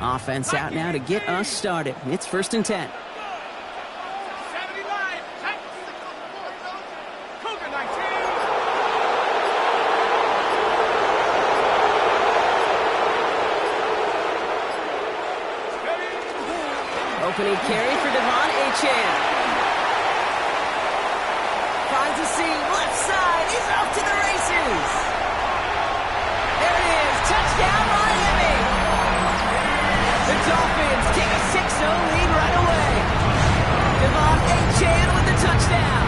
Offense out now to get us started. It's 1st and 10. Opening carry for Devon Achane. Finds a seam, left side. He's off to the races. There it is. Touchdown, Miami. The Dolphins take a 6-0 lead right away. Devon Achane with the touchdown.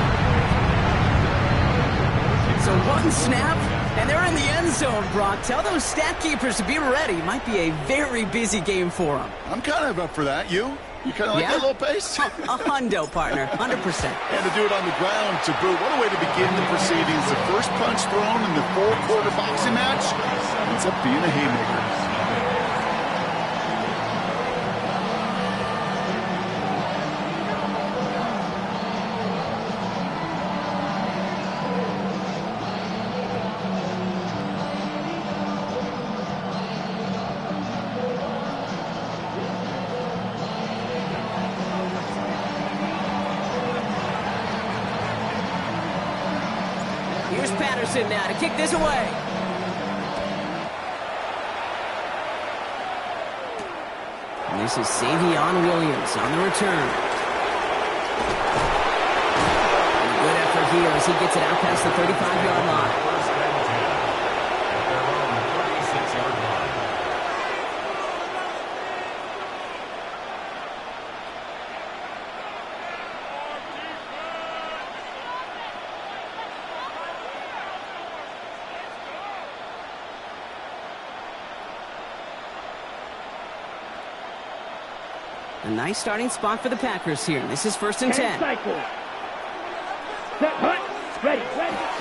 So one snap, and they're in the end zone, Brock. Tell those stat keepers to be ready. Might be a very busy game for them. I'm kind of up for that. You kind of like that little pace? A hundo, partner. 100%. And to do it on the ground to boot. What a way to begin the proceedings. The first punch thrown in the 4-quarter boxing match ends up being a haymaker. Here's Patterson now to kick this away. And this is Savion Williams on the return. And a good effort here as he gets it out past the 35-yard line. A nice starting spot for the Packers here. This is 1st and 10.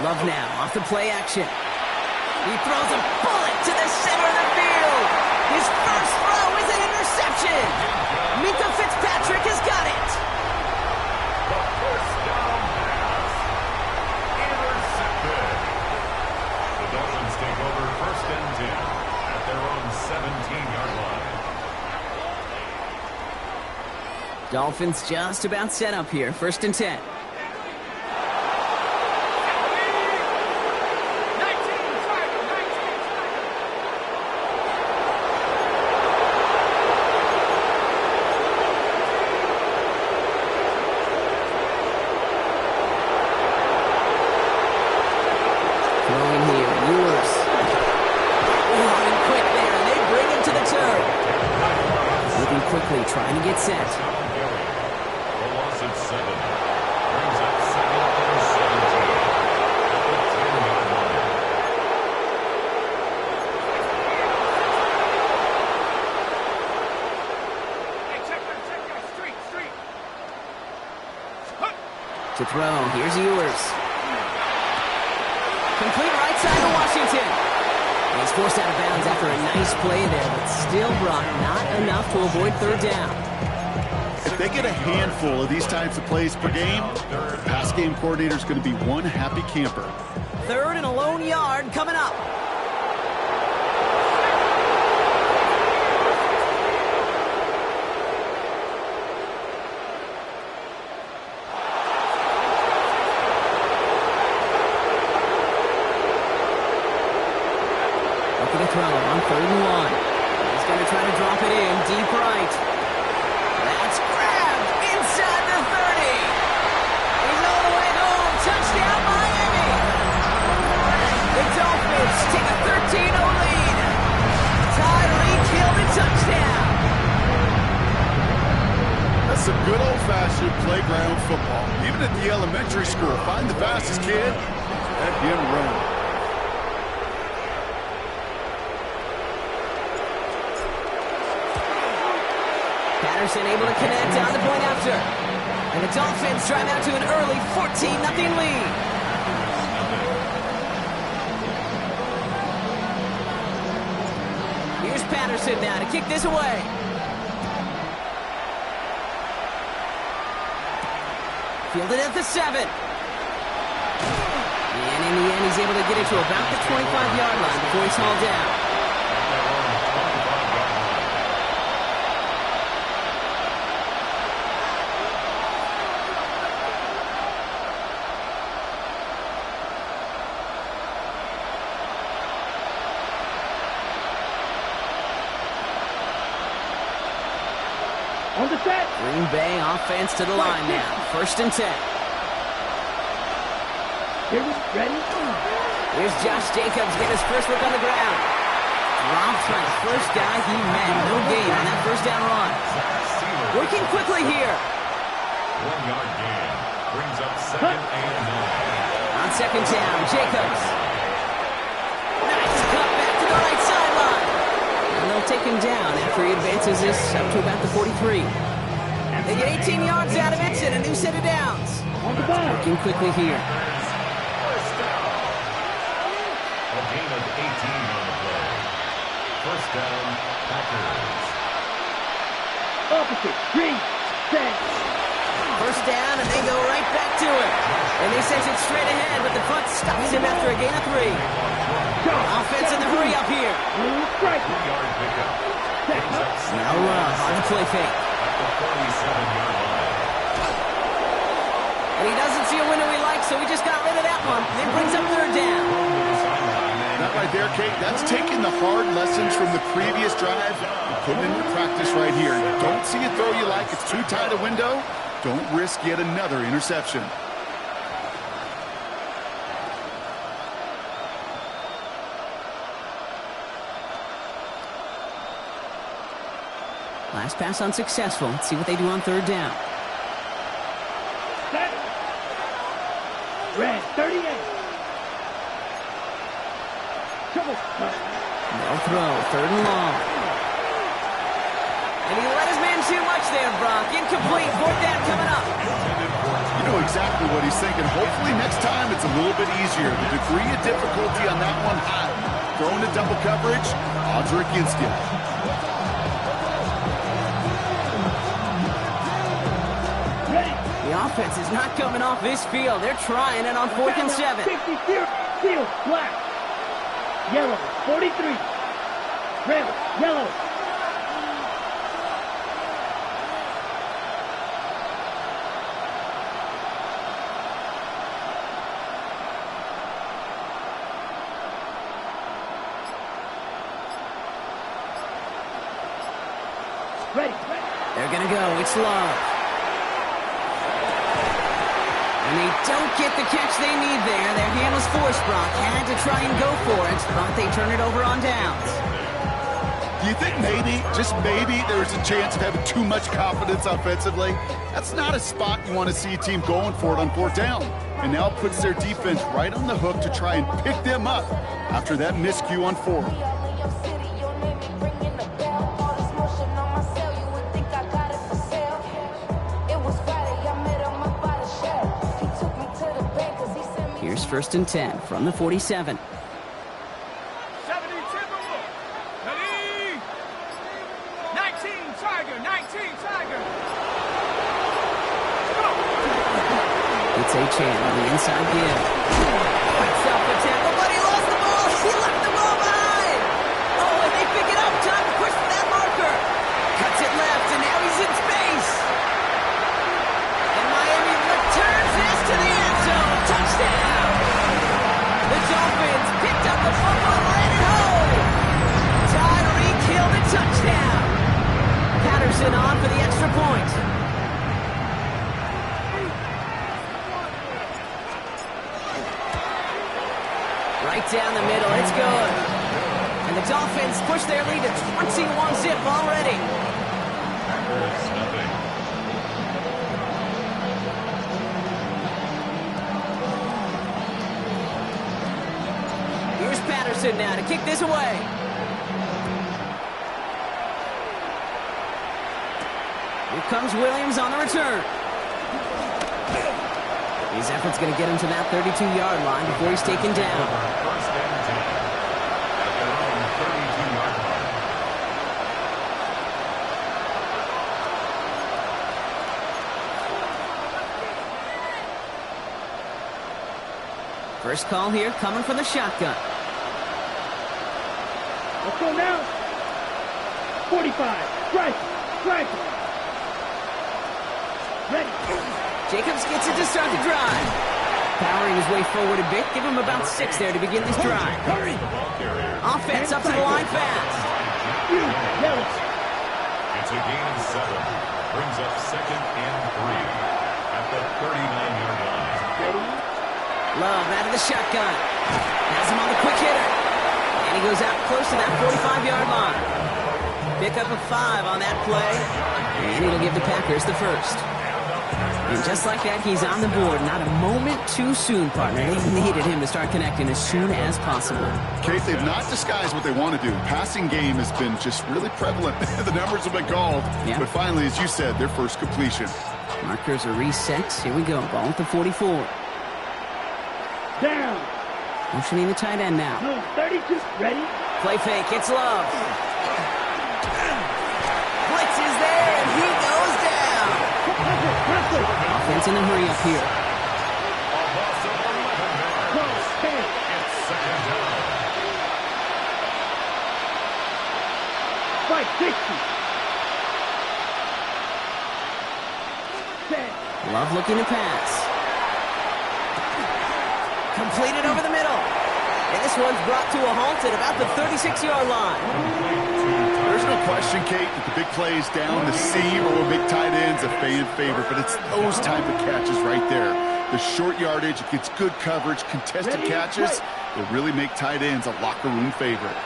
Love now off the play action. He throws a bullet to the center of the field. His first throw is an interception. Minka Fitzpatrick has got it. The first down pass. Intercepted. The Dolphins take over 1st and 10 at their own 17-yard line. Dolphins just about set up here. 1st and 10. Throwing here. Ewers. Running quick there, and they bring him to the turf. Moving quickly, trying to get set. To throw, here's Ewers. Complete right side to Washington. And he's forced out of bounds after a nice play there, but still, Brock, not enough to avoid 3rd down. If they get a handful of these types of plays per game, the pass game coordinator is going to be one happy camper. 3rd and a lone yard coming up. Looking to throw on 3rd and 1. He's going to try to drop it in deep right. That's grabbed inside the 30. He's all the way home. Touchdown, Miami. The Dolphins take a 13-0 lead. Tyreek Hill the touchdown. That's some good old-fashioned playground football. Even at the elementary school, find the fastest kid, let him run. Patterson able to connect on the point after. And the Dolphins drive out to an early 14-0 lead. Here's Patterson now to kick this away. Fielded at the 7. And in the end, he's able to get it to about the 25-yard line before he's hauled down. On the set. Green Bay offense to the line now. 1st and 10. Here we ready. Here's Josh Jacobs get his first look on the ground. Dropped by the first guy he met. No gain on that first down run. Working quickly here. 1-yard gain. Brings up 2nd and 9. On 2nd down, Jacobs. Nice cut back to the right sideline. And they'll take him down after he advances this up to about the 43. They get 18 yards out of it and a new set of downs. Working quickly here. First down. A gain of 18 on the play. First down, Packers. Opposite. Green. Set. First down, and they go right back to it. And they send it straight ahead, but the punt stops him after a gain of 3. Offense in the hurry up here. 2-yard pickup. Brings up 2nd Now on the play fake. at the 47-yard line. And he doesn't see a window he likes, so he just got rid of that one. Then brings up 3rd down. That right there, Kate, that's taking the hard lessons from the previous drive and putting into practice right here. Don't see a throw you like. It's too tight a window. Don't risk yet another interception. Last pass unsuccessful. Let's see what they do on 3rd down. Set. Red. 38. Trouble. No throw. 3rd and long. And he let his man too much there, Brock. Incomplete. 4th down coming up. You know exactly what he's thinking. Hopefully next time it's a little bit easier. The degree of difficulty on that one high. Thrown to double coverage, odds are against you. The offense is not coming off this field. They're trying it on 4th and 7. 50. Field. Black. Yellow. 43. Red. Yellow. Ready. They're going to go. It's Love. And they don't get the catch they need there. Their hand was forced, Brock. Had to try and go for it, but they turn it over on downs. Do you think maybe, just maybe, there's a chance of having too much confidence offensively? That's not a spot you want to see a team going for it on 4th down. And now it puts their defense right on the hook to try and pick them up after that miscue on 4th. Here's 1st and 10 from the 47. 70 Timberwolves. Ready. 19 Tiger. 19 Tiger. Go. It's A-Chan on the inside give. Breaks up the tackle, but he lost the ball. He left the ball behind. Oh, and they pick it up. Time to push for that marker. Cuts it left, and now he's in space. And Miami returns this to the end zone. Touchdown. The Dolphins picked up the fumble and ran it home. Tyreek Hill the touchdown. Patterson on for the extra point. Right down the middle, it's good. And the Dolphins push their lead to 21-zip already. Packers, nothing. Here's Patterson now to kick this away. Here comes Williams on the return. His effort's going to get him to that 32-yard line before he's taken down. First and 10 at their own 32-yard line. First call here coming from the shotgun. Let's go now. 45. Strike. Ready. Jacobs gets it to start the drive. Powering his way forward a bit. Give him about 6 there to begin this drive. Hurry. Offense up to the line fast. Yellow. It's a gain of 7. Brings up 2nd and 3 at the 39-yard line. Ready? Love out of the shotgun. Has him on the quick hitter. And he goes out close to that 45-yard line. Pick up a 5 on that play. And it'll give the Packers the first. And just like that, he's on the board. Not a moment too soon, partner. They needed him to start connecting as soon as possible. Kate, they've not disguised what they want to do. Passing game has been just really prevalent. The numbers have been called. Yeah. But finally, as you said, their first completion. Markers are reset. Here we go. Ball at the 44. Down. Motioning the tight end now. No, 32. Ready? Play fake. It's Love. Blitz is there, and he goes down. Pressure. Offense in a hurry up here. A loss of 11 yards. Go. 10. It's 2nd down. 560. 10. Love looking to pass. Completed over the middle. And this one's brought to a halt at about the 36-yard line. There's no question, Kate, that the big plays down the seam or big tight ends a fan favorite, but it's those type of catches right there. The short yardage, it gets good coverage, contested catches that really make tight ends a locker room favorite.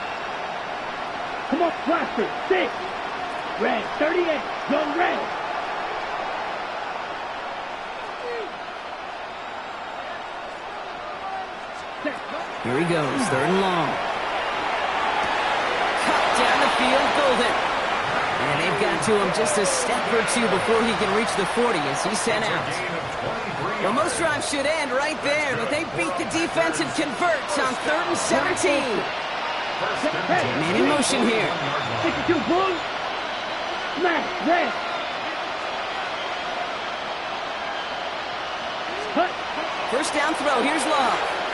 Come on, Blaster. 6. Red. 38. Young Red. Here he goes, 3rd and long. Cut down the field, Golden. And they've got to him just a step or two before he can reach the 40 as he's sent out. Well, most drives should end right there, but they beat the defense and converts on 3rd and 17. Man in motion here. 62 Blue. Smash. Red. Cut. First down throw, here's Love.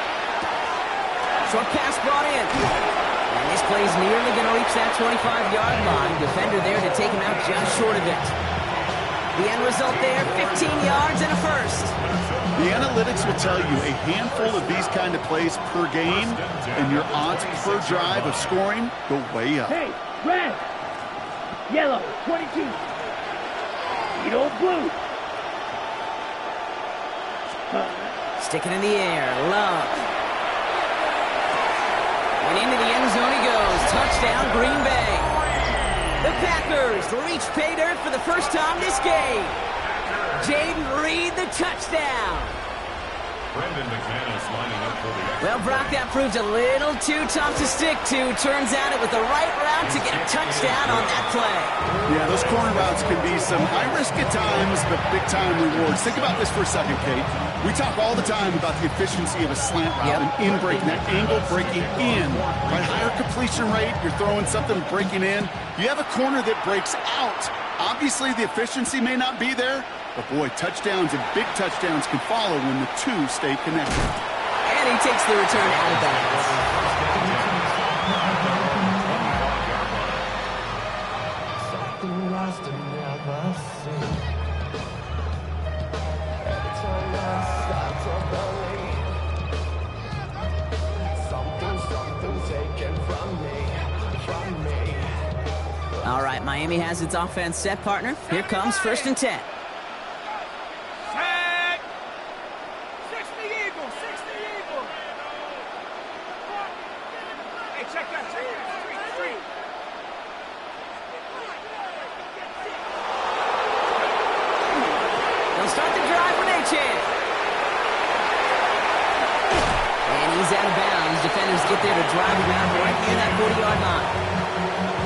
Short pass brought in. And this play's nearly going to reach that 25-yard line. Defender there to take him out just short of it. The end result there, 15 yards and a first. The analytics will tell you a handful of these kind of plays per game, and your odds per drive of scoring go way up. Hey, red. Yellow. 22. Yellow. Blue. Stick it in the air. Love. And into the end zone he goes. Touchdown, Green Bay. The Packers reach pay dirt for the first time this game. Jaden Reed, the touchdown. Brendan McManus lining up for the extra. Well, Brock, that proved a little too tough to stick to. Turns out it was the right route to get a touchdown on that play. Yeah, those corner routes can be some high risk at times, but big time rewards. Think about this for a second, Kate. We talk all the time about the efficiency of a slant route and in breaking, that angle breaking in. Right, higher completion rate, you're throwing something breaking in. You have a corner that breaks out. Obviously, the efficiency may not be there, but boy, touchdowns and big touchdowns can follow when the two stay connected. And he takes the return out of bounds. All right, Miami has its offense set, partner. Here comes 1st and 10. Set. 60 Eagle. 60 Eagle. Hey, check that. Street. They'll start the drive with H-Head. And he's out of bounds. Defenders get there to drive around right near that 40-yard line.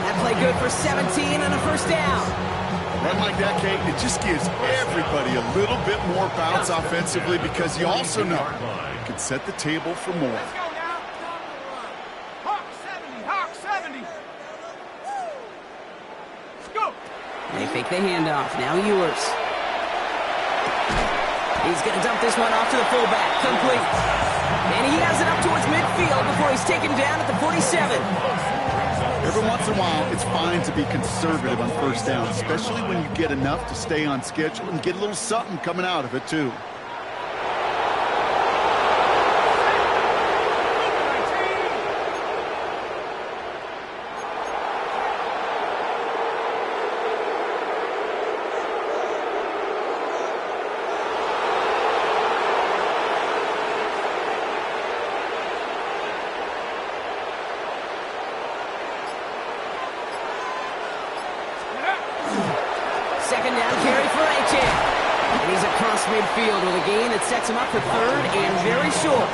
That play good for 17 and a first down. A run like that, Kate, it just gives everybody a little bit more bounce offensively because you also know it can set the table for more. Let's go now. Hawk 70. Hawk 70. Let's go. They fake the handoff. Now Ewers. He's going to dump this one off to the fullback. Complete. And he has it up towards midfield before he's taken down at the 47. Every once in a while, it's fine to be conservative on first down, especially when you get enough to stay on schedule and get a little something coming out of it, too. Second down carry for Achan. And he's across midfield with a gain that sets him up for third and very short.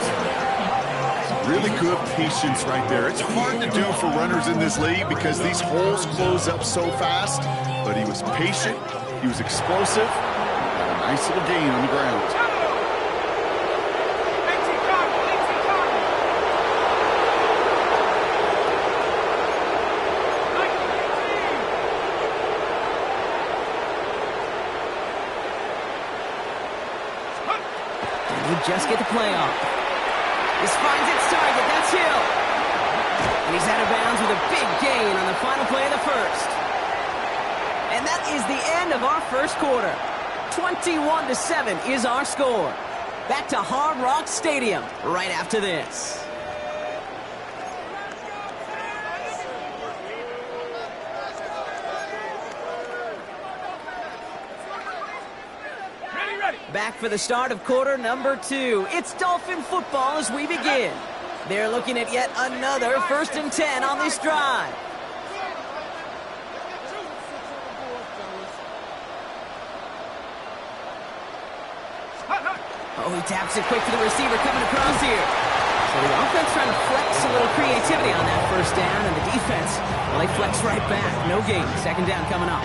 Really good patience right there. It's hard to do for runners in this league because these holes close up so fast. But he was patient. He was explosive. Got a nice little gain on the ground. Just get the play off. This finds its target. That's Hill. And he's out of bounds with a big gain on the final play of the first. And that is the end of our first quarter. 21-7 is our score. Back to Hard Rock Stadium right after this. Back for the start of quarter number 2. It's Dolphin football as we begin. They're looking at yet another 1st and 10 on this drive. Oh, he taps it quick to the receiver coming across here. So the offense trying to flex a little creativity on that first down, and the defense, well, they flex right back. No gain. Second down coming up.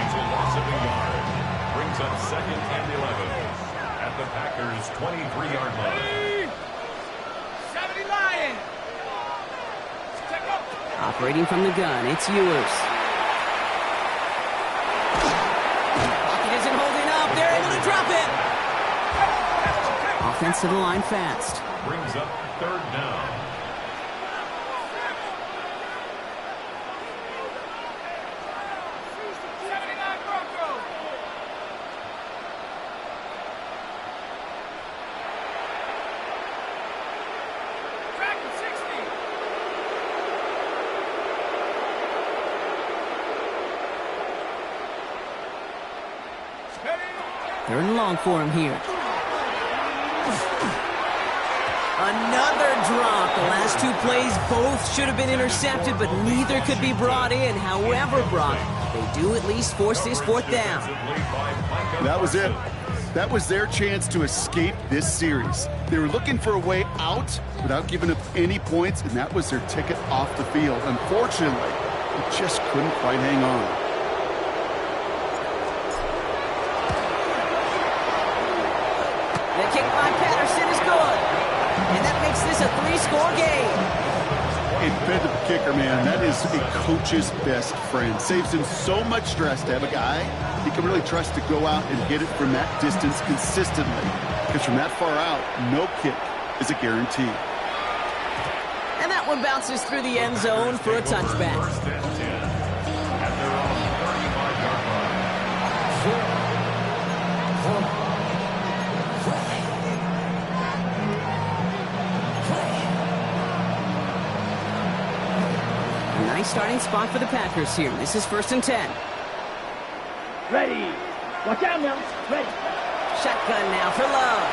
Brings up 2nd and 11. The Packers' 23-yard line. 70 Lions. Operating from the gun, it's Ewers. Pocket isn't holding up. They're able to drop it. Offense to the line fast. Brings up 3rd down. Third and long for him here. Another drop. The last 2 plays both should have been intercepted, but neither could be brought in. However, Brock, they do at least force this 4th down. That was it. That was their chance to escape this series. They were looking for a way out without giving up any points, and that was their ticket off the field. Unfortunately, they just couldn't quite hang on. The kick by Patterson is good. And that makes this a 3-score game. Independent kicker, man, that is a coach's best friend. Saves him so much stress to have a guy he can really trust to go out and get it from that distance consistently. Because from that far out, no kick is a guarantee. And that one bounces through the end zone for a touchback. Nice starting spot for the Packers here. This is 1st and 10. Ready. Watch out now. Ready. Shotgun now for Love.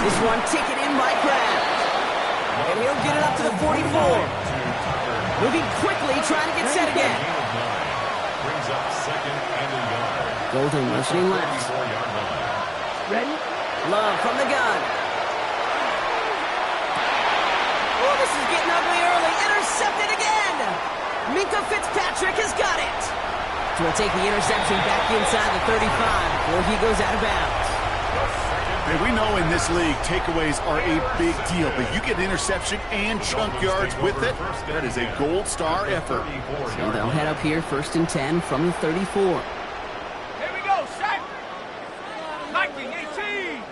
This one taken in by Crabbe. And he'll get it up to the 44. Moving quickly, trying to get set again. Brings up 2nd and a yard. Golden motioning left. Ready. Love from the gun. Oh, this is getting ugly early. Intercepted again. Minkah Fitzpatrick has got it. So we'll take the interception back inside the 35 before he goes out of bounds. Hey, we know in this league, takeaways are a big deal, but you get interception and chunk yards with it, that is a gold star effort. So they'll head up here 1st and 10 from the 34. Here we go, set. Viking 18.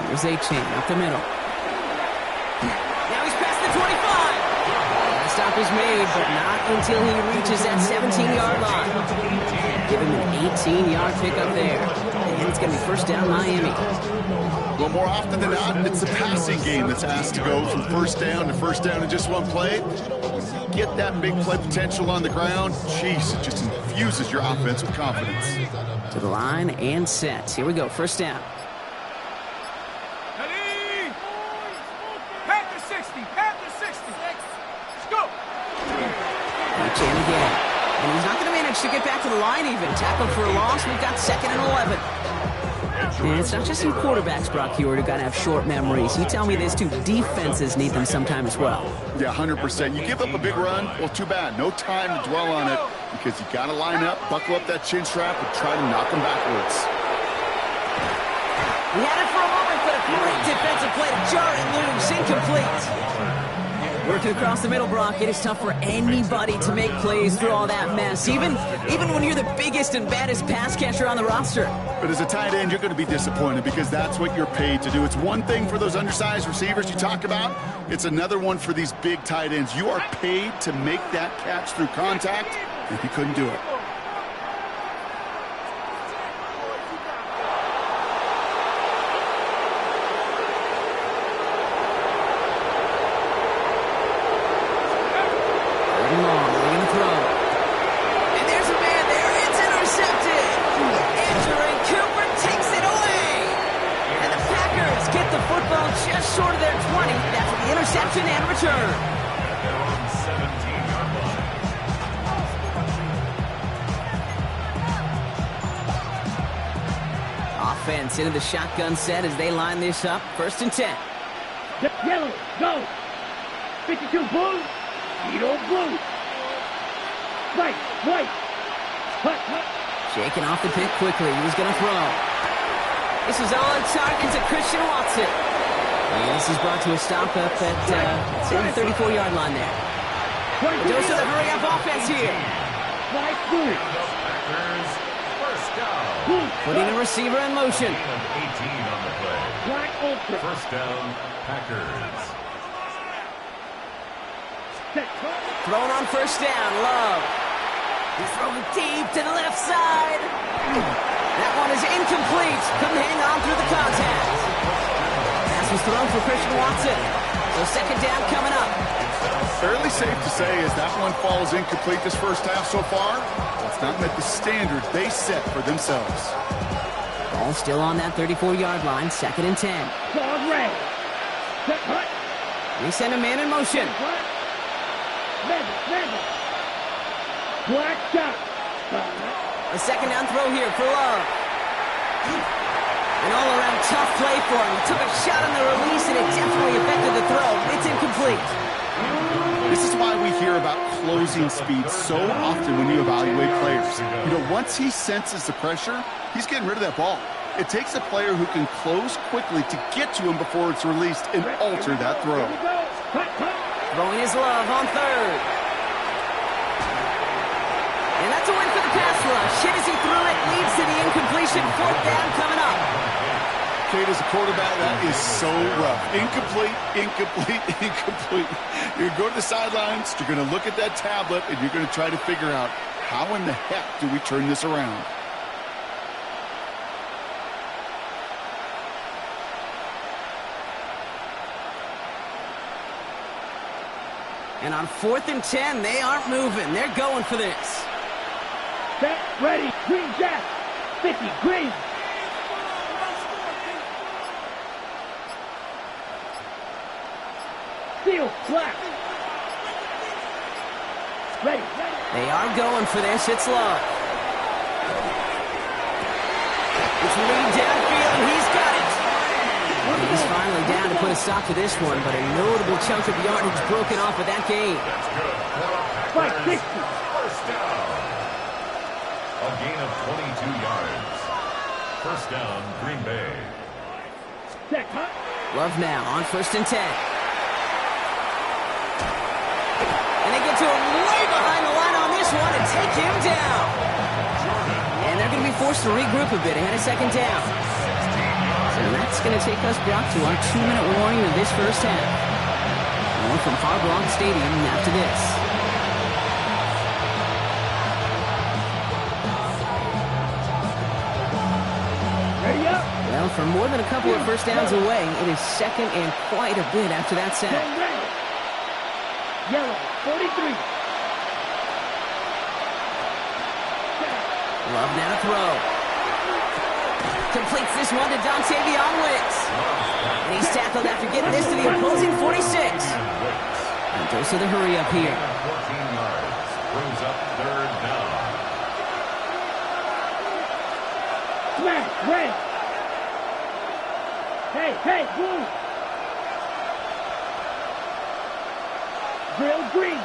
Here's Achan up the middle. Now he's past the 25. Stop is made, but not until he reaches that 17-yard line. Give him an 18-yard pickup there. And it's going to be first down Miami. Well, more often than not, it's the passing game that's asked to go from first down to first down in just one play. Get that big play potential on the ground. Jeez, it just infuses your offense with confidence. To the line and set. Here we go, first down. Ready? Panther 60, Panther 60. Let's go. Reach in again. And he's not going to manage to get back to the line even. Tackled for a loss. We've got 2nd and 11. And it's not just you quarterbacks, Brock Hewitt, who got to have short memories. You tell me this too. Defenses need them sometime as well. Yeah, 100%. You give up a big run, well, too bad. No time to dwell on it because you got to line up, buckle up that chin strap, and try to knock them backwards. He had it for a moment, but a great defensive play to jar it loose. Incomplete. Working across the middle, Brock, it is tough for anybody to make plays through all that mess, even when you're the biggest and baddest pass catcher on the roster. But as a tight end, you're going to be disappointed because that's what you're paid to do. It's one thing for those undersized receivers you talk about. It's another one for these big tight ends. You are paid to make that catch through contact, and he couldn't do it. Just short of their 20. That's the interception and return. They're on 17-yard line. Offense into the shotgun set as they line this up. 1st and 10. Yellow, go. 52 blue, Edo blue. White. Hut. Shaking off the pick quickly. He was going to throw. This is on target to Christian Watson. And this is brought to a stop up at the 34-yard line there. Goes to the hurry-up offense here. Packers, first down. Putting the receiver in motion. 18 on the play. First down, Packers. Thrown on first down, Love. He's throwing deep to the left side. That one is incomplete. Couldn't hang on through the contact. Pass was thrown for Christian Watson. So 2nd down coming up. Fairly safe to say as that one falls incomplete this first half so far, it's not met the standard they set for themselves. Ball still on that 34-yard line, 2nd and 10. We send a man in motion. Black shot. A 2nd down throw here for Love. An all-around tough play for him. He took a shot on the release, and it definitely affected the throw. It's incomplete. This is why we hear about closing speed so often when you evaluate players. You know, once he senses the pressure, he's getting rid of that ball. It takes a player who can close quickly to get to him before it's released and alter that throw. Throwing his Love on 3rd. And that's a win for the pass rush. Hit as he threw it, leads to the incompletion. 4th down coming up. Kate, as a quarterback, that is so rough. Incomplete. You're going to go to the sidelines, you're going to look at that tablet, and you're going to try to figure out, how in the heck do we turn this around? And on 4th and 10, they aren't moving. They're going for this. Set, ready, green jack, 50, green. Steel, black. Ready. They are going for this. It's Love. It's lead downfield, and he's got it. He's finally down to put a stop to this one, but a notable chunk of yardage broken off with that gain. That's good. 560. First down. A gain of 22 yards. First down, Green Bay. Set, huh? Love now on 1st and 10. And they get to him way behind the line on this one and take him down. And they're going to be forced to regroup a bit ahead of 2nd down. So that's going to take us, Brock, to our 2-minute warning of this first half. More from Hard Rock Stadium after this. for more than a couple of first downs away, it is second and quite a bit after that sack. Yellow, 43. Love now to throw. Completes this one to Dontavion Wicks. And he's tackled after getting this to the opposing 46. And dose of the hurry up here. 14 yards. Brings up third down. Smash, red. Hey, blue. Drill green.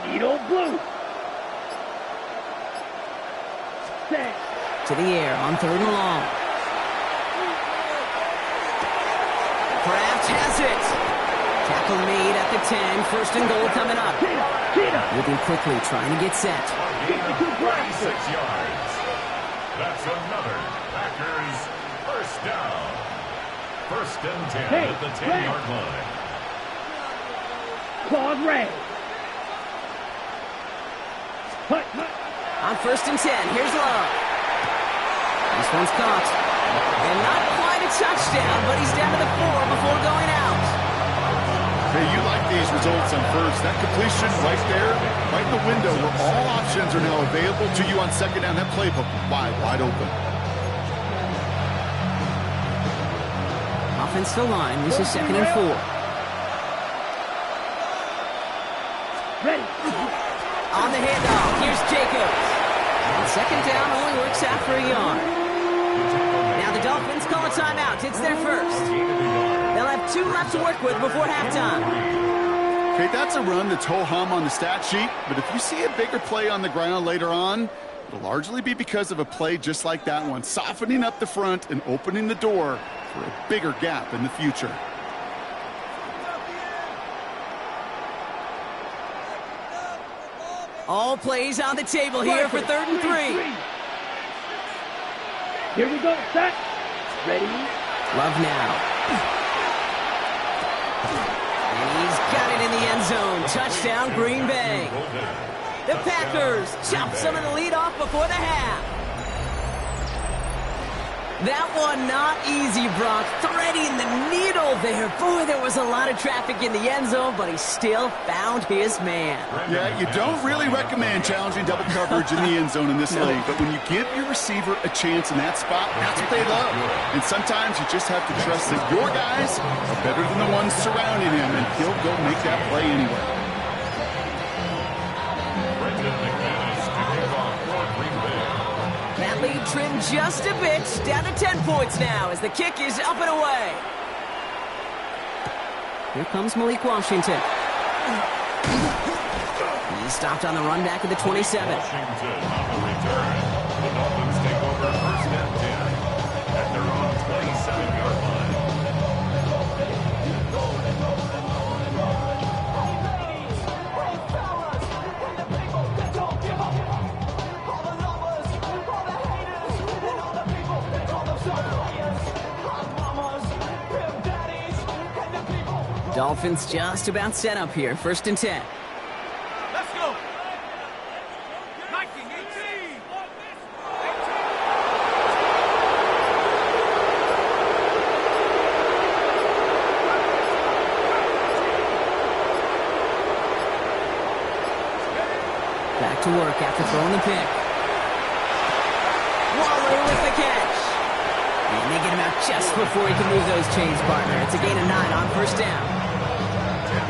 Needle blue. Set. To the air on third and long. Kraft has it. Tackle made at the 10. First and goal coming up. Moving quickly, trying to get set. 26 yards. That's another Packers first down. First and 10 at the 10-yard line. Claude Ray. Hut. On first and 10, here's Love. This one's caught. And not quite a touchdown, but he's down to the 4 before going out. Hey, you like these results on first. That completion right there, right in the window where all options are now available to you on second down. That playbook wide open. Offensive line, this is second and 4. Ready. On the handoff, here's Jacobs. And second down only works out for a yard. Now the Dolphins call a timeout. It's their first. They'll have 2 left to work with before halftime. Okay, that's a run that's ho-hum on the stat sheet, but if you see a bigger play on the ground later on, it'll largely be because of a play just like that one, softening up the front and opening the door for a bigger gap in the future. All plays on the table here for third and 3. Here we go, set. Ready. Love now. And he's got it in the end zone. Touchdown, Green Bay. The Packers chop some of the lead off before the half. That one not easy, Brock. Threading the needle there. Boy, there was a lot of traffic in the end zone, but he still found his man. Yeah, you don't really recommend challenging double coverage in the end zone in this league, but when you give your receiver a chance in that spot, that's what they love. And sometimes you just have to trust that your guys are better than the ones surrounding him, and he'll go make that play anyway. That lead trimmed just a bit, down to 10 points now as the kick is up and away. Here comes Malik Washington. He's stopped on the run back at the 27. Washington on the return. The Dolphins take over first and 10 at their own 27-yard line. Dolphins just about set up here, first and 10. Let's go. 1918. Back to work after throwing the pick. Waller with the catch. And they get him out just before he can move those chains, partner. It's a gain of 9 on first down.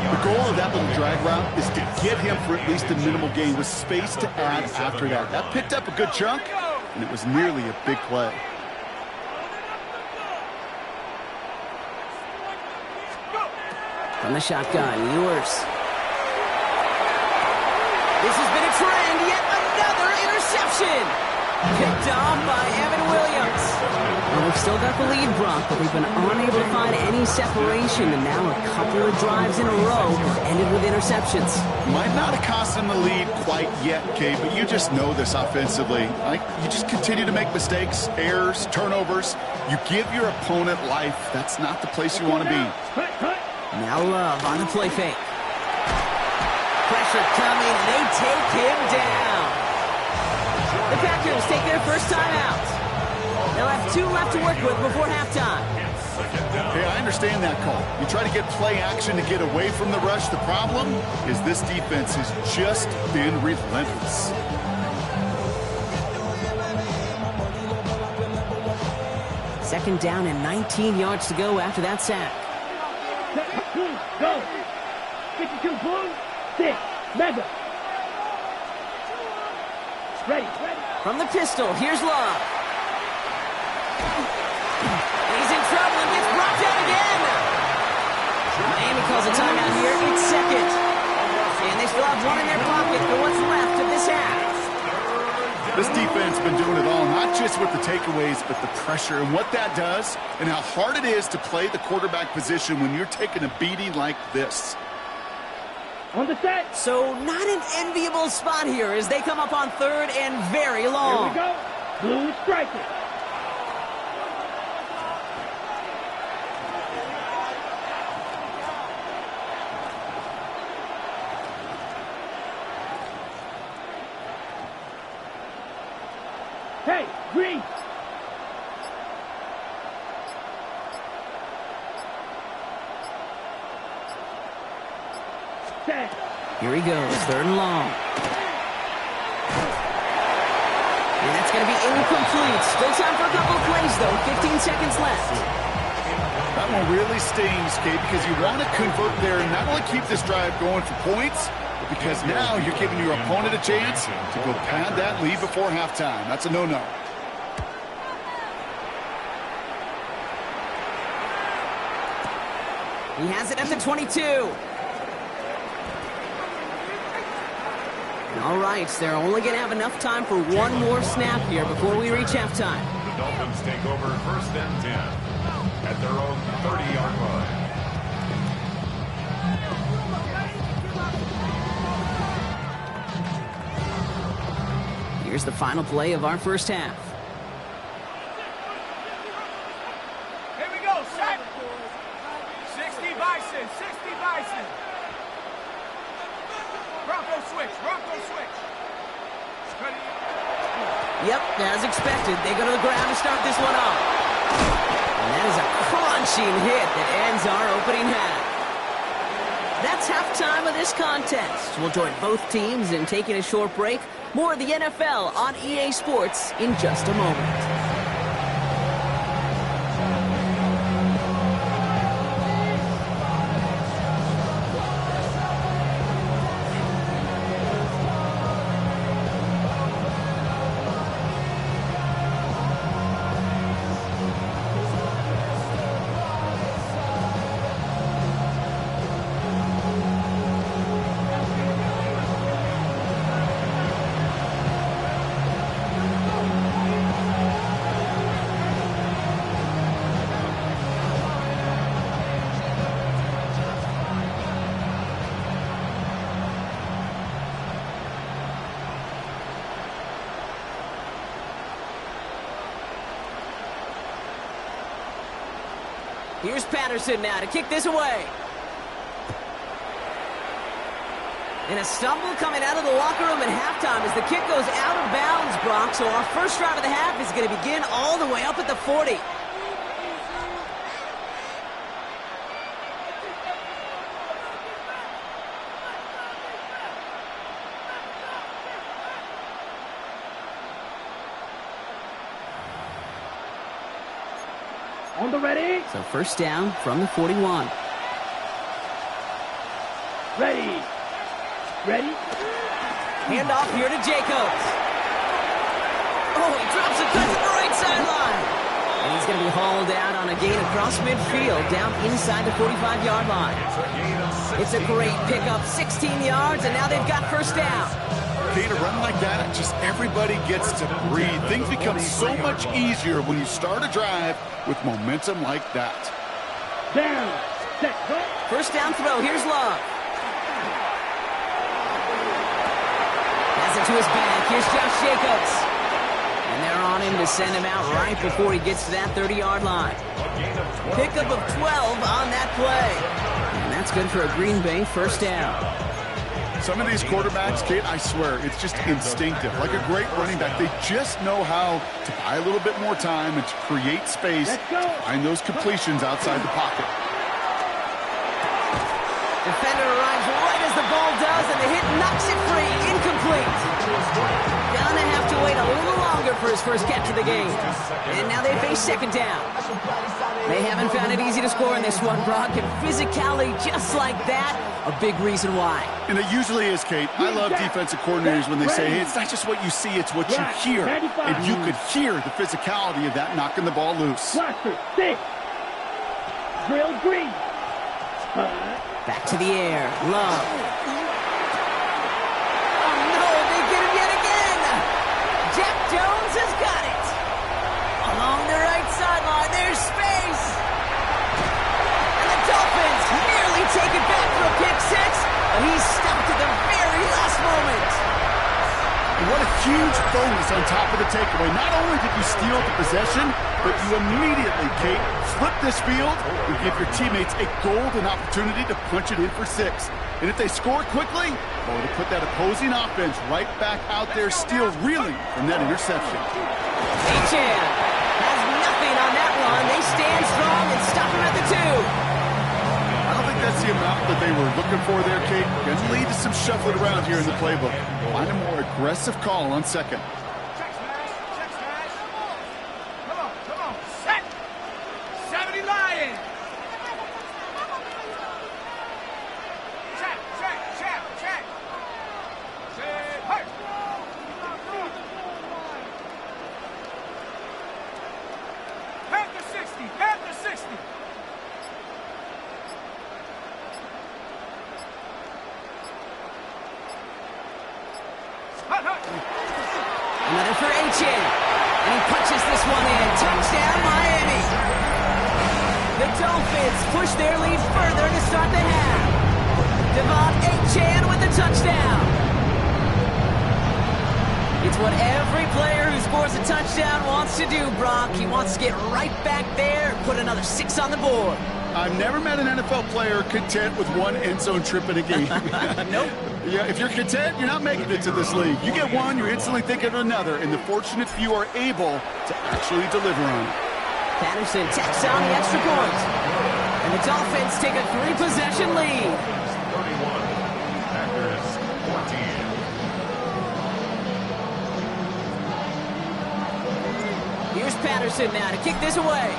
The goal of that little drag route is to get him for at least a minimal gain with space to add after that. That picked up a good chunk, and it was nearly a big play. From the shotgun, Ewers. This has been a trend, yet another interception. Picked off by Evan Williams. Well, they've still got the lead, Brock, but they've been unable to find any separation, and now a couple of drives in a row have ended with interceptions. Might not have cost them the lead quite yet, Kay, but you just know this offensively. You just continue to make mistakes, errors, turnovers. You give your opponent life. That's not the place you want to be. Now Love on the play fake. Pressure coming, and they take him down. The Packers take their first time out. They'll have 2 left to work with before halftime. Hey, I understand that call. You try to get play action to get away from the rush. The problem is this defense has just been relentless. Second down and 19 yards to go after that sack. Go. 52 blue. 6. Mega. Ready. From the pistol, here's Love. He's in trouble and gets brought down again. Miami calls a timeout here. It's second. And they still have 1 in their pocket for what's left of this half. This defense has been doing it all, not just with the takeaways, but the pressure and what that does and how hard it is to play the quarterback position when you're taking a beating like this. On the set. So not an enviable spot here as they come up on 3rd and very long. Here we go. Blue striker. Hey, green. Set. Here he goes, 3rd and long. And that's going to be incomplete. Still time for a couple of plays, though. 15 seconds left. That one really stings, Kate, because you want to convert there and not only keep this drive going for points, but because now you're giving your opponent a chance to go pad that lead before halftime. That's a no-no. He has it at the 22. All right, they're only going to have enough time for 1 more snap here before we reach halftime. The Dolphins take over 1st and 10 at their own 30-yard line. Here's the final play of our first half. Here we go, set. 60 Bison, 60 Bison. Bronco switch. Ready? Yep, as expected, they go to the ground to start this one off. And that is a crunching hit that ends our opening half. That's halftime of this contest. We'll join both teams in taking a short break. More of the NFL on EA Sports in just a moment. Here's Patterson now to kick this away. And a stumble coming out of the locker room at halftime as the kick goes out of bounds, Brock. So our first drive of the half is going to begin all the way up at the 40. On the ready. So first down from the 41. Ready. Handoff here to Jacobs. Oh, he drops a cut to the right sideline. And he's going to be hauled out on a gain across midfield down inside the 45-yard line. It's a great pickup, 16 yards, and now they've got first down. Okay, to run like that, just everybody gets to breathe. Things become so much easier when you start a drive with momentum like that. Down. Set. First down throw. Here's Love. Pass it to his back. Here's Josh Jacobs. And they're on him to send him out right before he gets to that 30-yard line. Pickup of 12 on that play. that's good for a Green Bay first down. Some of these quarterbacks, Kate, I swear, it's just instinctive. Like a great running back, they just know how to buy a little bit more time and to create space to find those completions outside the pocket. Defender arrives right as the ball does, and the hit knocks it free. Incomplete. Gonna have to wait a little longer for his first catch of the game. And now they face second down. They haven't found it easy to score in this one, Brock, and physicality just like that, a big reason why. And it usually is, Kate. I love defensive coordinators when they say, hey, it's not just what you see, it's what you hear. And you could hear the physicality of that knocking the ball loose. Blaster, 6. Drill green. Back to the air. Love. Oh, no, they get him yet again. Jack Jones has got it. Along the right sideline, there's space. And the Dolphins nearly take it back for a pick six, but he's stopped at the very last moment. And what a huge bonus on top of the takeaway. Not only did you steal the possession, but you immediately, Kate, flip this field and give your teammates a golden opportunity to punch it in for 6. And if they score quickly, well, to put that opposing offense right back out there still reeling from that interception. H.N. has nothing on that run. They stand strong and stop him at the 2. I don't think that's the amount that they were looking for there, Kate. Going to lead to some shuffling around here in the playbook. Find a more aggressive call on second. Check smash. Come on. Set. 70 Lion. Check. Set. Hurt. Panther 60. Another for H.N. And he punches this one in. Touchdown, Miami. The Dolphins push their lead further to start the half. Devon H.N. with the touchdown. It's what every player who scores a touchdown wants to do, Brock. He wants to get right back there and put another 6 on the board. I've never met an NFL player content with one end zone trip in a game. Nope. Yeah, if you're content, you're not making it to this league. You get one, you're instantly thinking of another, and the fortunate few are able to actually deliver on it. Patterson tacks on the extra point. And the Dolphins take a 3-possession lead. 31, Packers 14. Here's Patterson now to kick this away.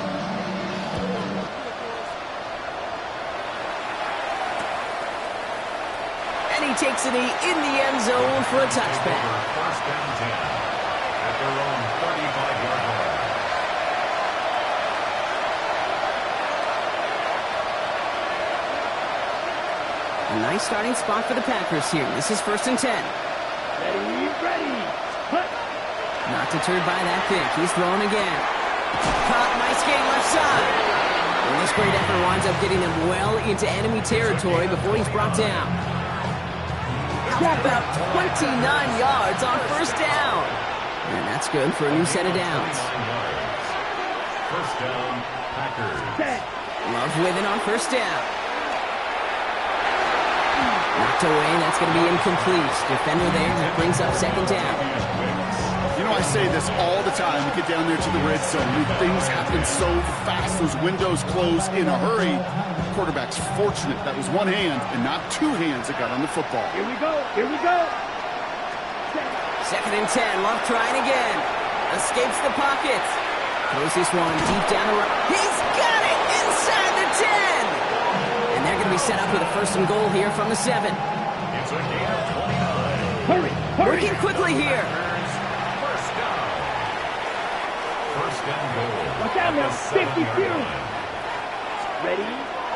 And he takes it in the end zone for a touchback. First down 10 at their own 35-yard line. A nice starting spot for the Packers here. This is 1st and 10. Ready. Hut. Not deterred by that pick. He's throwing again. Caught, nice game left side. And this great effort winds up getting him well into enemy territory before he's brought down. How about 29 yards on 1st down? And that's good for a new set of downs. First down, Packers. Set. Love with it on 1st down. Knocked away, that's going to be incomplete. Defender there, that brings up 2nd down. You know, I say this all the time. We get down there to the red zone. Things happen so fast. Those windows close in a hurry. Quarterback's fortunate that was one hand and not 2 hands that got on the football. Here we go. 2nd and 10, Love trying again. Escapes the pocket. Throws this one deep down the right. He's got it inside the 10. And they're going to be set up with a 1st and goal here from the 7. It's a gain of 29. Hurry. Working quickly here. First down. First down goal. Watch out now. 52. Ready.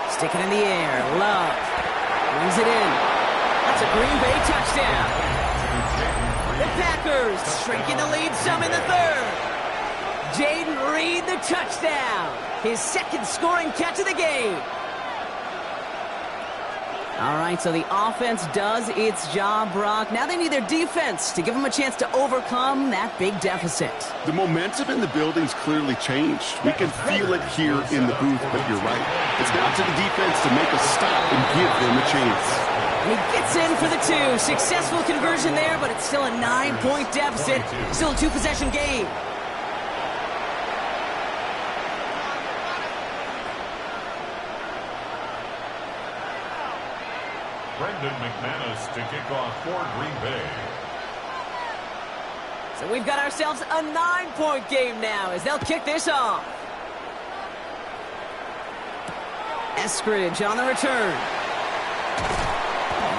Stick it in the air. Love. Brings it in. That's a Green Bay touchdown. The Packers shrinking the lead some in the 3rd. Jaden Reed the touchdown. His 2nd scoring catch of the game. All right, so the offense does its job, Brock. Now they need their defense to give them a chance to overcome that big deficit. The momentum in the building's clearly changed. We can feel it here in the booth, but you're right. It's down to the defense to make a stop and give them a chance. And he gets in for the 2. Successful conversion there, but it's still a 9-point deficit. Still a 2-possession game. Brendan McManus to kick off for Green Bay. So we've got ourselves a 9-point game now as they'll kick this off. Eskridge on the return.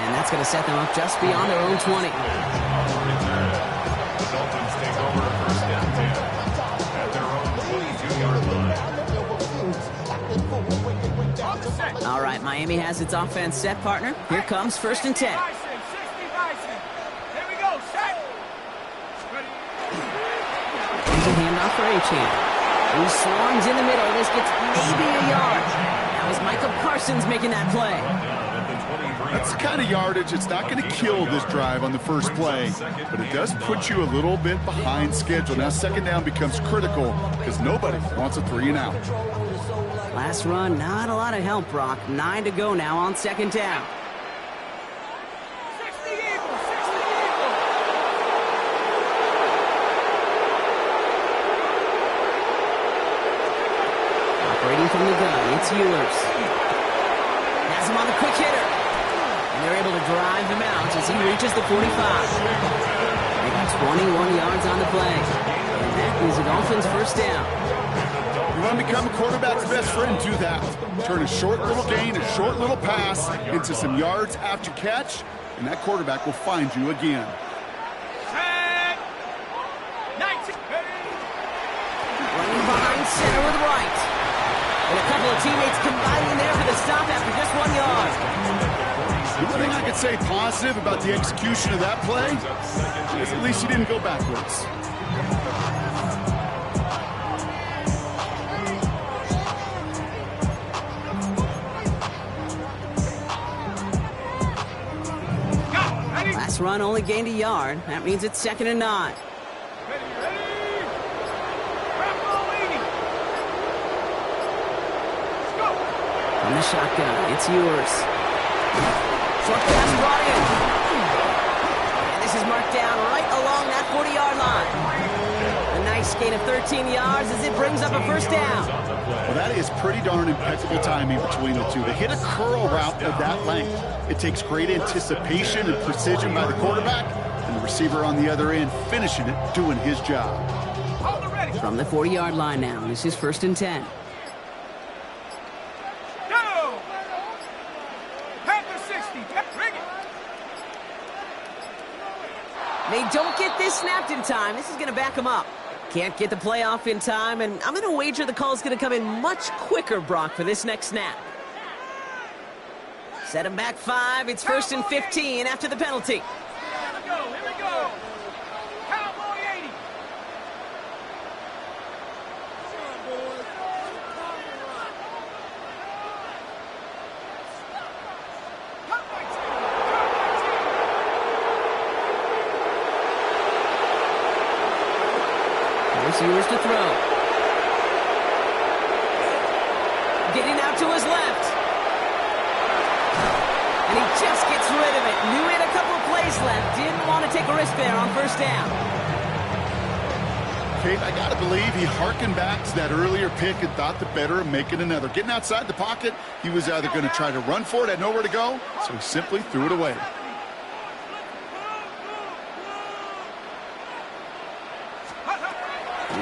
And that's going to set them up just beyond their own 20. The Dolphins take over a first and 10 at their own 22-yard line. All right, Miami has its offense set, partner. Here comes first and 10. Here we go, set. Here's a handoff for Achane. He swarms in the middle. This gets maybe a yard. Now is Michael Parsons making that play. That's the kind of yardage. It's not going to kill this drive on the first play, but it does put you a little bit behind schedule. Now second down becomes critical because nobody wants a 3-and-out. Last run, not a lot of help, Brock. 9 to go now on second down. 60 Eagles, 60 Eagles. Operating from the gun, it's Ewers. Has him on the quick hitter. And they're able to drive him out as he reaches the 45. They got 21 yards on the play. And that is the Dolphins' first down. You want to become a quarterback's best friend, do that. Turn a short little gain, a short little pass into some yards after catch, and that quarterback will find you again. Set. 19. Running behind center with right. And a couple of teammates combining there for the stop after just 1 yard. The one thing I could say positive about the execution of that play is at least you didn't go backwards. Last run only gained a yard. That means it's second and 9. Ready. Rambo leading. Let's go. From the shotgun, it's Ewers. Short pass brought in. And this is marked down right along that 40-yard line. A nice gain of 13 yards as it brings up a first down. Well, that is pretty darn impeccable timing between the two. To hit a curl route of that length, it takes great anticipation and precision by the quarterback, and the receiver on the other end finishing it, doing his job. Hold it ready. From the 40-yard line now, this is first and 10. Go. Panther 60. Bring it. They don't get this snapped in time. This is going to back them up. Can't get the play off in time, and I'm going to wager the call is going to come in much quicker, Brock, for this next snap. Set him back 5. It's first and 15 after the penalty. Here we go. Cowboy 80. Here's Ewers to throw. Getting out to his left. And he just gets rid of it. Knew he had a couple of plays left. Didn't want to take a risk there on first down. Kate, I got to believe he hearkened back to that earlier pick and thought the better of making another. Getting outside the pocket, he was either going to try to run for it, had nowhere to go, so he simply threw it away.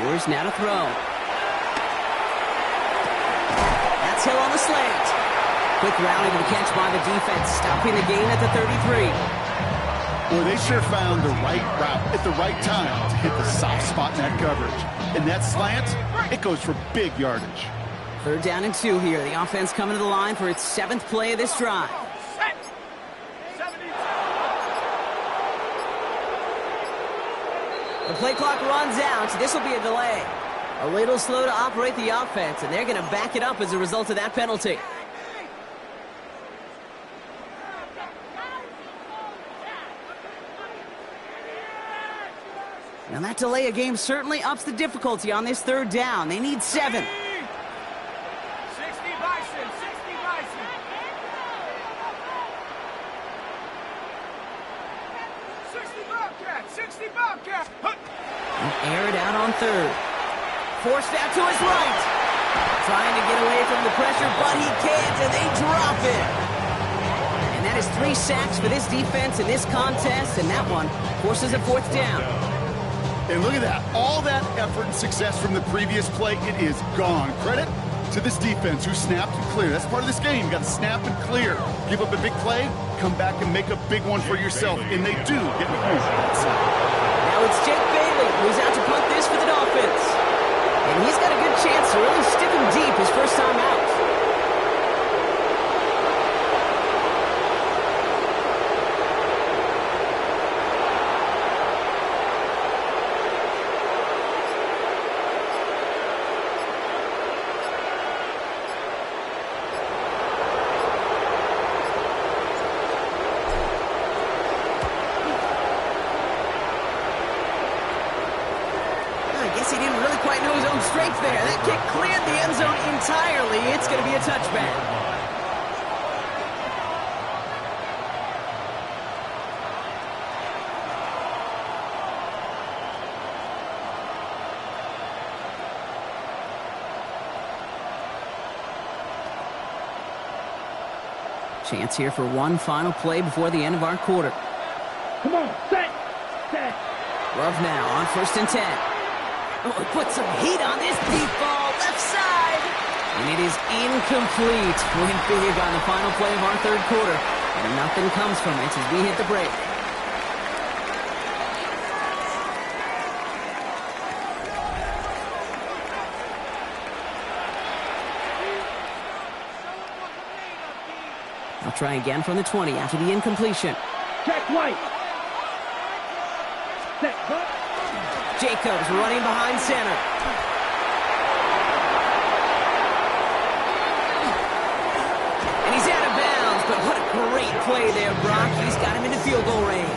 Ewers now to throw. That's Hill on the slant. Quick rally to the catch by the defense, stopping the gain at the 33. Boy, they sure found the right route at the right time to hit the soft spot in that coverage. And that slant, it goes for big yardage. Third down and 2 here. The offense coming to the line for its 7th play of this drive. Set. 72. The play clock runs out. This will be a delay. A little slow to operate the offense, and they're going to back it up as a result of that penalty. Now that delay of game certainly ups the difficulty on this third down. They need 7. 60 Bison, 60 Bison. 60 Bobcat, 60 Bobcat. Air it out on third. Forced out to his right. Trying to get away from the pressure, but he can't, and they drop it. And that is 3 sacks for this defense in this contest, and that one forces a 4th down. And look at that. All that effort and success from the previous play, it is gone. Credit to this defense who snapped and cleared. That's part of this game. You got to snap and clear. Give up a big play, come back and make a big one for yourself. And they do get the point. Now it's Jake Bailey, who's out to punt this for the Dolphins. And he's got a good chance to really stick him deep his first time out. He didn't really quite know his own strength there. That kick cleared the end zone entirely. It's going to be a touchback. Chance here for one final play before the end of our quarter. Come on, set. Love now on 1st and 10. Oh, put some heat on this deep ball, left side. And it is incomplete. Went big on the final play of our third quarter. And nothing comes from it as we hit the break. I'll try again from the 20 after the incompletion. Check right. Set, but. Jacobs running behind center. And he's out of bounds, but what a great play there, Brock. He's got him into field goal range.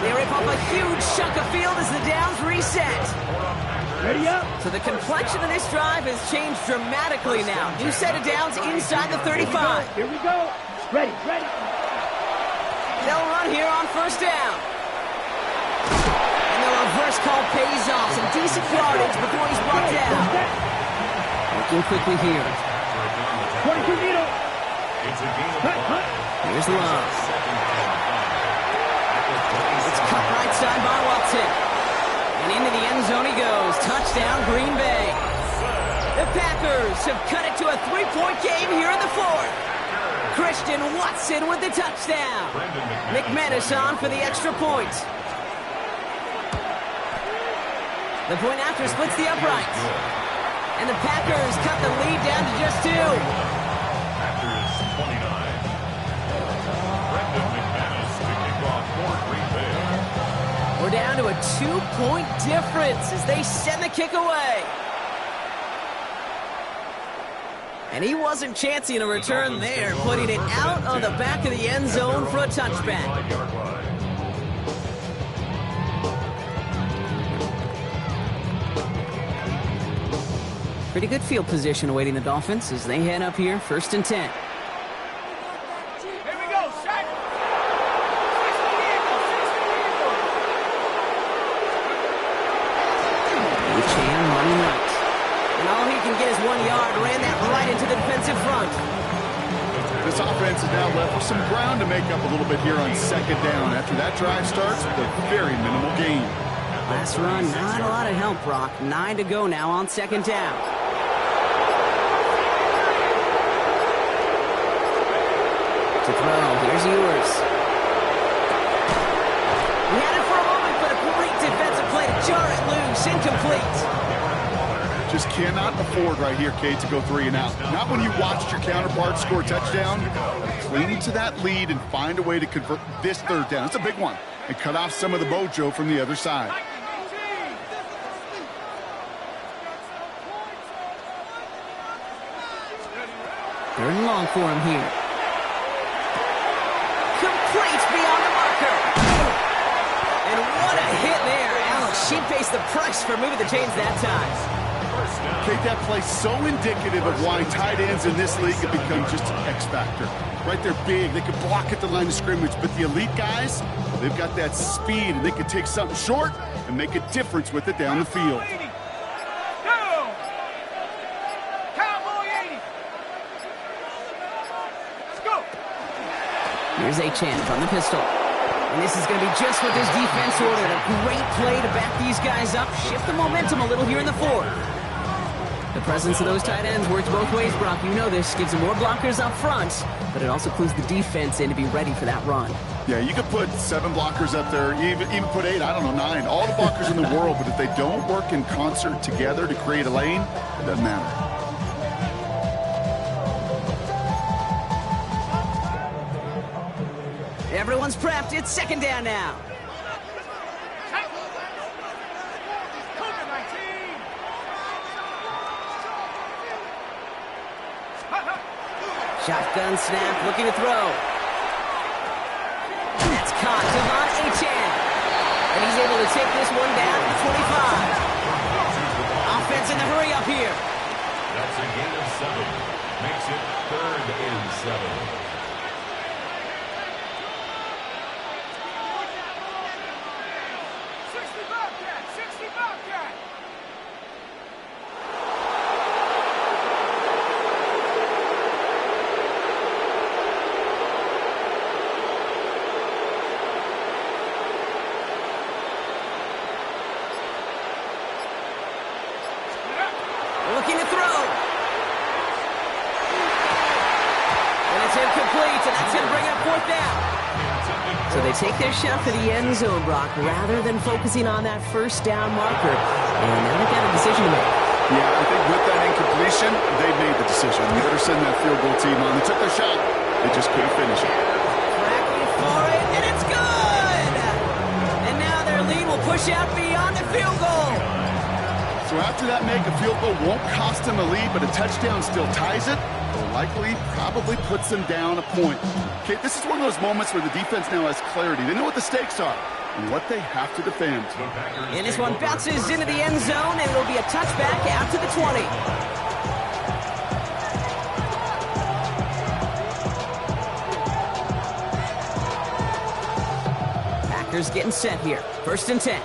They rip off a huge chunk of field as the downs reset. Ready up. So the complexion of this drive has changed dramatically now. New set of downs inside the 35. Here we go. Ready. They'll run here on 1st down. Reverse call pays off. Some decent yardage before he's brought down. Looking quickly here. 22 needle. Here's Love. It's cut right side by Watson. And into the end zone he goes. Touchdown, Green Bay. The Packers have cut it to a 3-point game here in the 4th. Christian Watson with the touchdown. McManus on for the extra point. The point after splits the uprights. And the Packers cut the lead down to just 2. Packers 29. Brendan McManus to kick off for Green Bay. We're down to a 2-point difference as they send the kick away. And he wasn't chancing a return there, putting it out on the back of the end zone for a touchback. Pretty good field position awaiting the Dolphins as they head up here, 1st and 10. Here we go, shot. 60 Chan running right. And all he can get is 1 yard. Ran that right into the defensive front. This offense is now left with some ground to make up a little bit here on 2nd down. After that drive starts with a very minimal gain. Last run, not a lot of help, Brock. 9 to go now on 2nd down. To throw, here's Ewers. He had it for a moment, but a great defensive play to jar it loose, incomplete. Just cannot afford right here, Kate, to go 3 and out. Not when you watched your counterpart score a touchdown. Cling to that lead and find a way to convert this 3rd down. It's a big one. And cut off some of the mojo from the other side. 3rd and long for him here. Complete beyond the marker. And what a hit there she pays the price for moving the chains that time. First down. Kate, that play so indicative of why tight ends in this league have become just an X factor. Right, they're big, they can block at the line of scrimmage, but the elite guys, they've got that speed, and they can take something short and make a difference with it down the field. Here's Achan from the pistol. And this is going to be just what this defense ordered. A great play to back these guys up, shift the momentum a little here in the fourth. The presence of those tight ends works both ways, Brock. You know this. Gives them more blockers up front, but it also clues the defense in to be ready for that run. Yeah, you could put 7 blockers up there, even put 8, I don't know, 9. All the blockers in the world, but if they don't work in concert together to create a lane, it doesn't matter. Everyone's prepped. It's second down now. Shotgun snap, looking to throw. That's caught. Devon Achan. And he's able to take this one down to 25. Offense in the hurry up here. That's a gain of 7. Makes it 3rd and 7. Looking to throw. And it's incomplete, and that's going to bring up 4th down. So they take their shot for the end zone, Brock, rather than focusing on that first down marker. And now they've got a decision to make. Yeah, I think with that incompletion, they made the decision. You better send that field goal team on. They took their shot. They just couldn't finish it. Cracking for it, and it's good! And now their lead will push out beyond the field goal. So after that make, a field goal won't cost them a lead, but a touchdown still ties it, or likely probably puts them down a point. Okay, this is one of those moments where the defense now has clarity. They know what the stakes are and what they have to defend. And this one bounces into the end zone, and it'll be a touchback out to the 20. Packers getting set here. 1st and 10.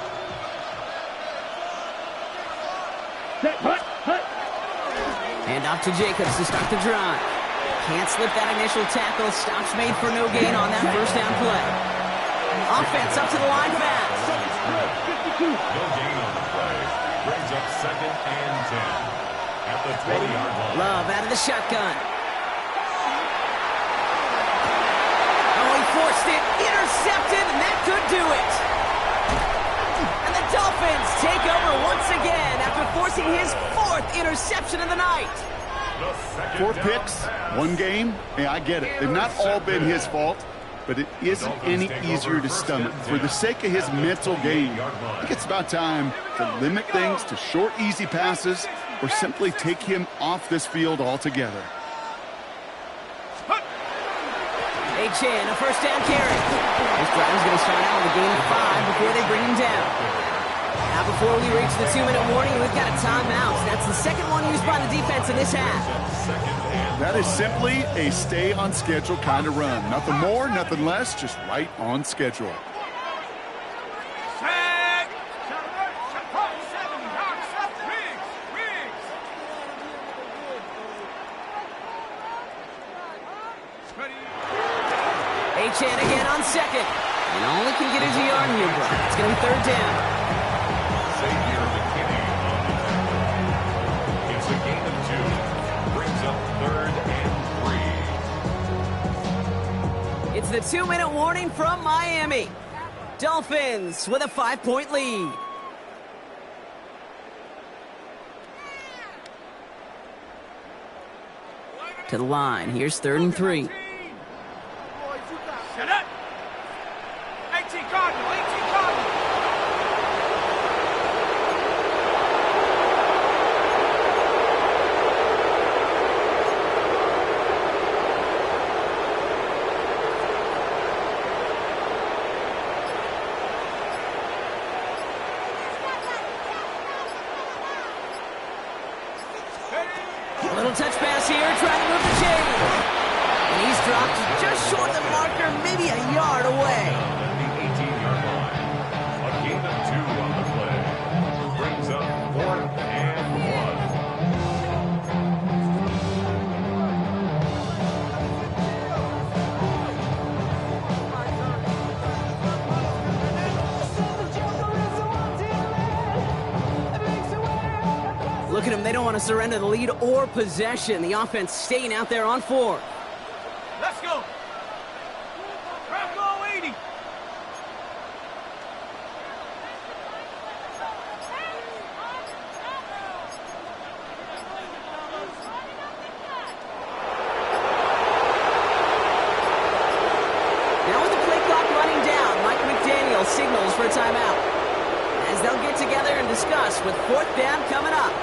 Hand off to Jacobs to start the drive. Can't slip that initial tackle. Stops made for no gain on that first down play. Offense up to the line fast. No gain on the play. Brings up 2nd and 10. At the 20-yard line. Love out of the shotgun. Oh, he forced it. Intercepted, and that could do it. And the Dolphins take over once again after forcing his 4th interception of the night. 4 picks, 1 game. Yeah, I get it. They've not all been his fault, but it isn't any easier to stomach. For the sake of his mental game, I think it's about time to limit things to short, easy passes or simply take him off this field altogether. Achan, a first down carry. This drive is going to start out with a gain of 5 before they bring him down. Now before we reach the 2-minute warning, we've got a timeout. That's the second one used by the defense in this half. That is simply a stay on schedule kind of run. Nothing more, nothing less, just right on schedule. Achan again on 2nd. And only can get his yard here, bro. It's going to be 3rd down. Xavier McKinney on the tackle. It's a gain of 2. Brings up 3rd and 3. It's the 2-minute warning from Miami. Dolphins with a 5-point lead. To the line. Here's 3rd and 3. Shut up! 18 Cardinal, 18 Cardinal! Little touch pass here, trying to move the chain. And he's dropped just short of the marker, maybe a yard away. At the 18-yard line. A gain of 2 on the play. Brings up 4th and 1. Look at them, they don't want to surrender the lead or possession. The offense staying out there on 4. Let's go. Crap go 80. Now with the play clock running down, Mike McDaniel signals for a timeout. As they'll get together and discuss with 4th down coming up.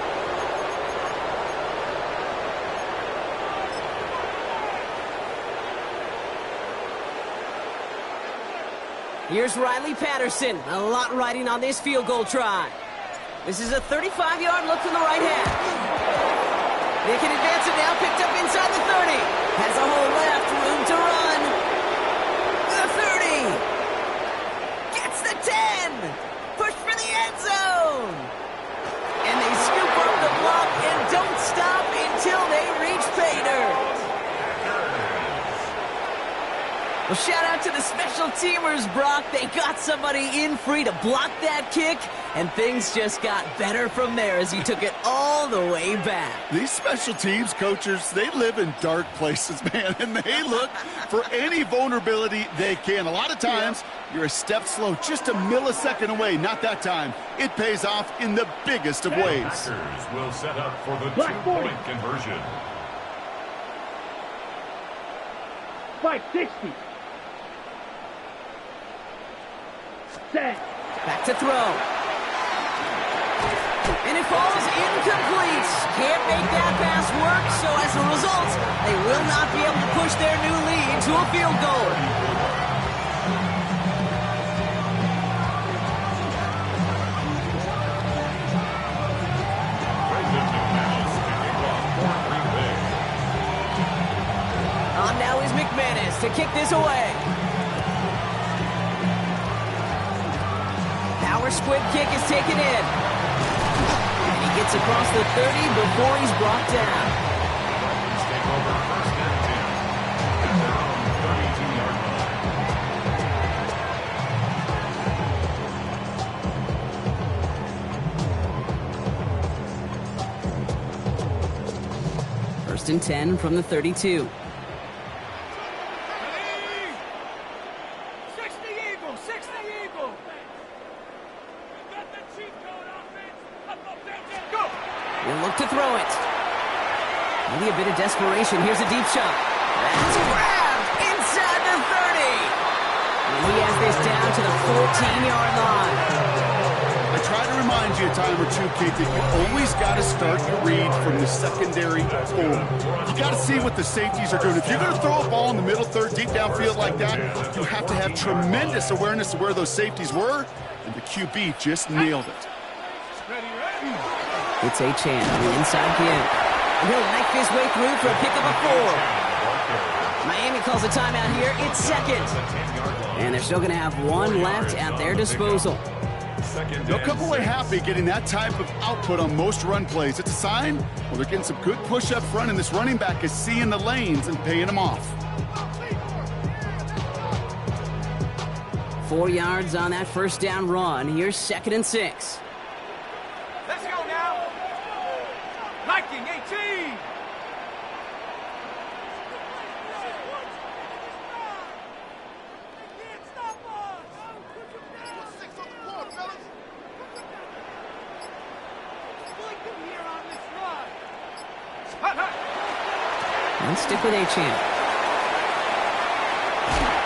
Here's Riley Patterson. A lot riding on this field goal try. This is a 35-yard look from the right half. They can advance it now, picked up inside the 30. Has a hole left, room to run. The 30. Gets the 10. Push for the end zone. And they scoop up the block and don't stop until they reach pay dirt. Well, shout out to the special teamers, Brock. They got somebody in free to block that kick, and things just got better from there as he took it all the way back. These special teams coaches, they live in dark places, man, and they look for any vulnerability they can. A lot of times, you're a step slow, just a millisecond away. Not that time. It pays off in the biggest of ways. Packers will set up for the Black 2-point conversion. 560. Set. Back to throw. And it falls incomplete. Can't make that pass work, so as a result, they will not be able to push their new lead to a field goal. On now is McManus to kick this away. Power squid kick is taken in. And he gets across the 30 before he's brought down. Bucks take over 1st and 10 at their own 32-yard line. 1st and 10 from the 32. 60 Eagle, 60 Eagle. We got the cheat code offense. Up, down, go. He'll look to throw it. Maybe a bit of desperation. Here's a deep shot. That's grabbed inside the 30. And he has this down to the 14-yard line. I try to remind you a time or two, Kate, that you always got to start your read from the secondary forward. You got to see what the safeties are doing. If you're going to throw a ball in the middle third, deep downfield like that, you have to have tremendous awareness of where those safeties were, and the QB just nailed it. Ready, ready. It's Achane on the inside give. And he'll knife his way through for a pickup of 4. Miami calls a timeout here. It's 2nd. And they're still going to have 1 left at their disposal. They'll come away happy getting that type of output on most run plays. It's a sign, well, they're getting some good push up front, and this running back is seeing the lanes and paying them off. 4 yards on that 1st down run. Here's 2nd and 6. Let's go now. Liking 18. And stick with Achane.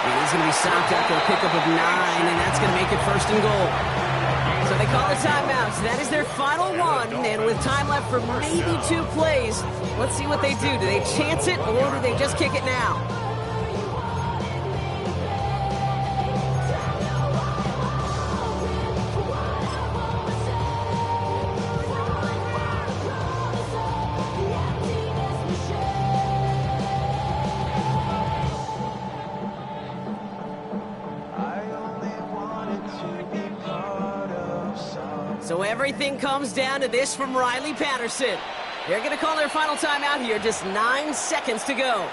And he's going to be stopped after a pickup of 9, and that's going to make it 1st and goal. So they call a timeout. So that is their final one, and with time left for maybe 2 plays, let's see what they do. Do they chance it, or do they just kick it now? So everything comes down to this from Riley Patterson. They're going to call their final timeout here. Just 9 seconds to go.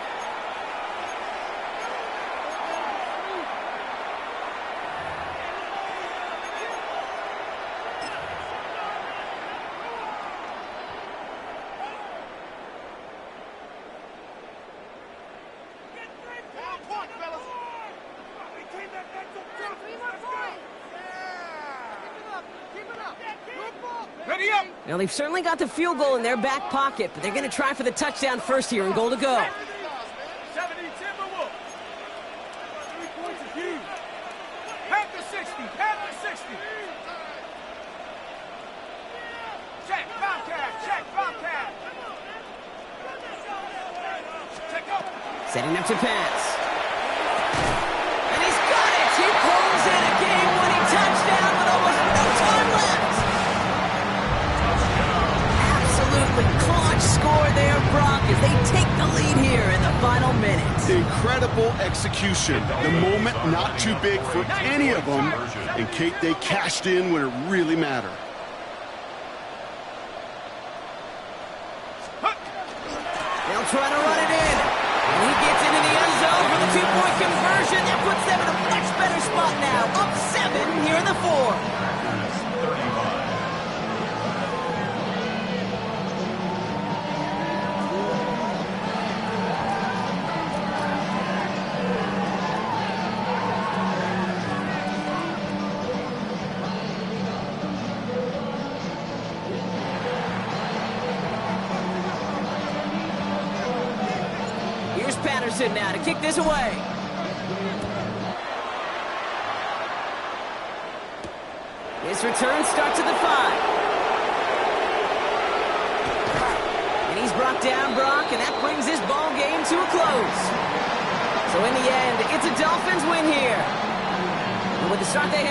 Ready up! Now, they've certainly got the field goal in their back pocket, but they're going to try for the touchdown first here and goal to go. 70 Timberwolves. 3 points is huge. Half the 60. Half the 60. Check, Bobcat. Check, Bobcat. Check up. Setting up to pass. And he's got it! He pulls in a game-winning touchdown with almost no time left. Absolutely clutch score there, Brock, as they take the lead here in the final minutes. Incredible execution. The moment not too big for any of them, and Kate, they cashed in when it really mattered. They'll try to run it in. And he gets into the end zone for the 2-point conversion. That puts them in a much better spot now. Up 7 here in the 4th. 35. Here's Patterson now to kick this away. His return starts at the 5. And he's brought down, Brock, and that brings this ball game to a close. So in the end, it's a Dolphins win here. And with the start they have